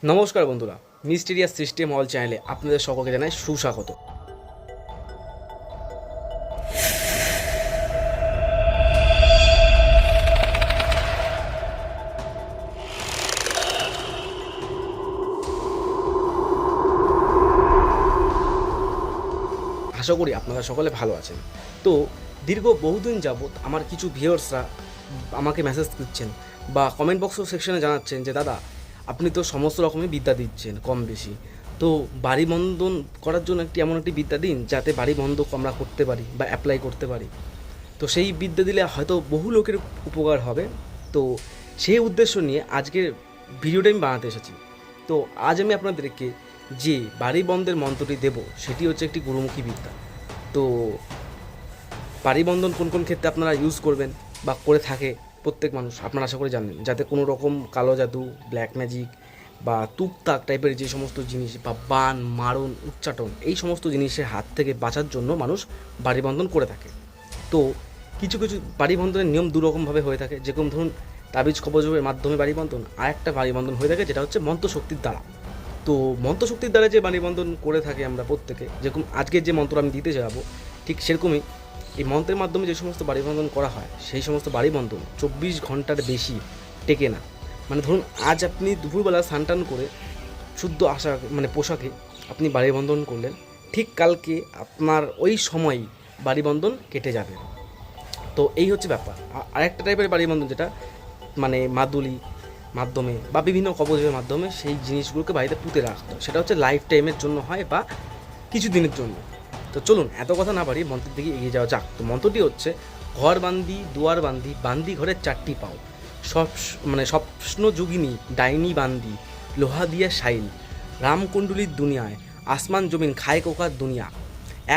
নমস্কার বন্ধুরা, mysterious system all চ্যানেলে আপনাদের সকলকে জানাই সুস্বাগত। আশা করি আপনারা সকলে ভালো আছেন। তো দীর্ঘ বহুদিন যাবৎ আমার কিছু ভিউয়ার্সরা আমাকে মেসেজ দিচ্ছেন বা কমেন্ট বক্স সেকশনে জানাচ্ছেন যে দাদা, আপনি তো সমস্ত রকমের বিদ্যা দিচ্ছেন কম বেশি, তো বাড়ি বন্ধন করার জন্য এমন একটি বিদ্যা দিন যাতে বাড়ি বন্ধক আমরা করতে পারি বা অ্যাপ্লাই করতে পারি। তো সেই বিদ্যা দিলে হয়তো বহু লোকের উপকার হবে। তো সেই উদ্দেশ্য নিয়ে আজকের ভিডিওটা আমি বানাতে এসেছি। তো আজ আমি আপনাদেরকে যে বাড়ি বন্ধের মন্ত্রটি দেব সেটি হচ্ছে একটি গুরুমুখী বিদ্যা। তো বাড়ি বন্ধন কোন কোন ক্ষেত্রে আপনারা ইউজ করবেন বা করে থাকে প্রত্যেক মানুষ আপনারা আশা করে জানেন, যাতে কোনো রকম কালো জাদু, ব্ল্যাক ম্যাজিক বা তুকতাক টাইপের যে সমস্ত জিনিস বা বান মারণ উচ্চাটন এই সমস্ত জিনিসের হাত থেকে বাঁচার জন্য মানুষ বাড়ি বন্ধন করে থাকে। তো কিছু কিছু বাড়ি বন্ধনের নিয়ম দুরকমভাবে হয়ে থাকে। যেরকম ধরুন তাবিজ কবজের মাধ্যমে বাড়ি বন্ধন, আর একটা বাড়ি বন্ধন হয়ে থাকে যেটা হচ্ছে মন্ত্রশক্তির দ্বারা। তো মন্ত্রশক্তির দ্বারা যে বাড়ি বন্ধন করে থাকি আমরা প্রত্যেকে, যেরকম আজকের যে মন্ত্র আমি দিতে যাবো ঠিক সেরকমই এই মন্ত্রের মাধ্যমে যে সমস্ত বাড়ি বন্ধন করা হয় সেই সমস্ত বাড়ি বন্ধন 24 ঘন্টার বেশি টেকে না। মানে ধরুন আজ আপনি দুপুরবেলা স্নান করে শুদ্ধ পোশাকে আপনি বাড়ি বন্ধন করলেন, ঠিক কালকে আপনার ওই সময়ই বাড়ি বন্ধন কেটে যাবে। তো এই হচ্ছে ব্যাপার। আরেকটা টাইপের বাড়ি বন্ধন যেটা মাদুলি মাধ্যমে বা বিভিন্ন কবজের মাধ্যমে সেই জিনিসগুলোকে বাড়িতে পুঁতে রাখতে হয়, সেটা হচ্ছে লাইফ টাইমের জন্য হয় বা কিছু দিনের জন্য। তো চলুন এত কথা না বাড়িয়ে মন্ত্রের দিকে এগিয়ে যাওয়া যাক। তো মন্ত্রটি হচ্ছে ঘর বান্দি দুয়ার বান্দি বান্দি ঘরের চারটি পাও, স্বপ্ন যোগিনী ডাইনি বান্দি লোহা দিয়া শাইল রামকুণ্ডলির দুনিয়ায় আসমান জমিন খায় কোকার দুনিয়া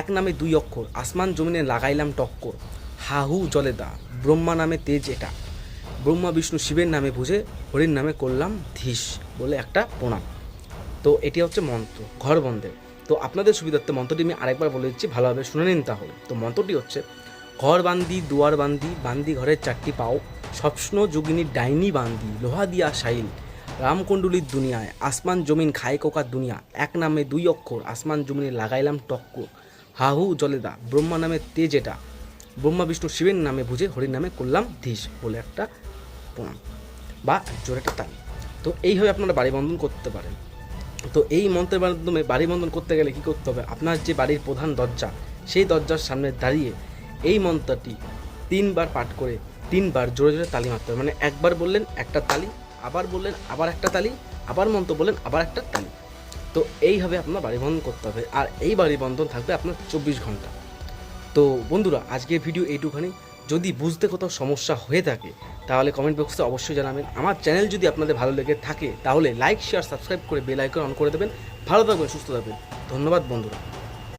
এক নামে দুই অক্ষর আসমান জমিনে লাগাইলাম টক্কর হাহু জলে দা ব্রহ্মা নামে তেজ এটা ব্রহ্মা বিষ্ণু শিবের নামে বুঝে হরির নামে করলাম ধীশ বলে একটা প্রণাম। তো এটি হচ্ছে মন্ত্র ঘর বন্ধের। তো আপনাদের সুবিধার্থে মন্ত্রটি আমি আরেকবার বলে দিচ্ছি, ভালোভাবে শুনে নিন তাহলে। তো মন্ত্রটি হচ্ছে ঘর বান্দি দুয়ার বান্দি বান্দি ঘরের চারটি পাও স্বপ্ন যোগিনী ডাইনি বান্দি লোহা দিয়া শাইল রামকুণ্ডলির দুনিয়ায় আসমান জমিন খায় কোকার দুনিয়া এক নামে দুই অক্ষর আসমান জমিনে লাগাইলাম টক্কর হাহু জলেদা ব্রহ্মা নামে তেজ এটা ব্রহ্মা বিষ্ণু শিবের নামে বুঝে হরির নামে করলাম ধীশ বলে একটা প্রণাম বা জোরে একটা তালি। তো এইভাবে আপনারা বাড়ি বন্ধন করতে পারেন। তো এই মন্ত্রের মাধ্যমে বাড়ি বন্ধন করতে গেলে কী করতে হবে, আপনার যে বাড়ির প্রধান দরজা সেই দরজার সামনে দাঁড়িয়ে এই মন্ত্রটি 3বার পাঠ করে 3বার জোরে জোরে তালি মারতে হবে। একবার বললেন একটা তালি, আবার বললেন আবার একটা তালি, আবার মন্ত্র বললেন আবার একটা তালি। তো এইভাবে আপনার বাড়ি বন্ধন করতে হবে, আর এই বাড়ি বন্ধন থাকবে আপনার 24 ঘন্টা। তো বন্ধুরা আজকের ভিডিও এইটুখানি। যদি বুঝতে কোথাও সমস্যা হয়ে থাকে তাহলে কমেন্ট বক্সে অবশ্যই জানাবেন। আমার চ্যানেল যদি আপনাদের ভালো লেগে থাকে তাহলে লাইক শেয়ার সাবস্ক্রাইব করে বেল আইকন অন করে দেবেন। ভালো থাকবেন, সুস্থ থাকবেন। ধন্যবাদ বন্ধুরা।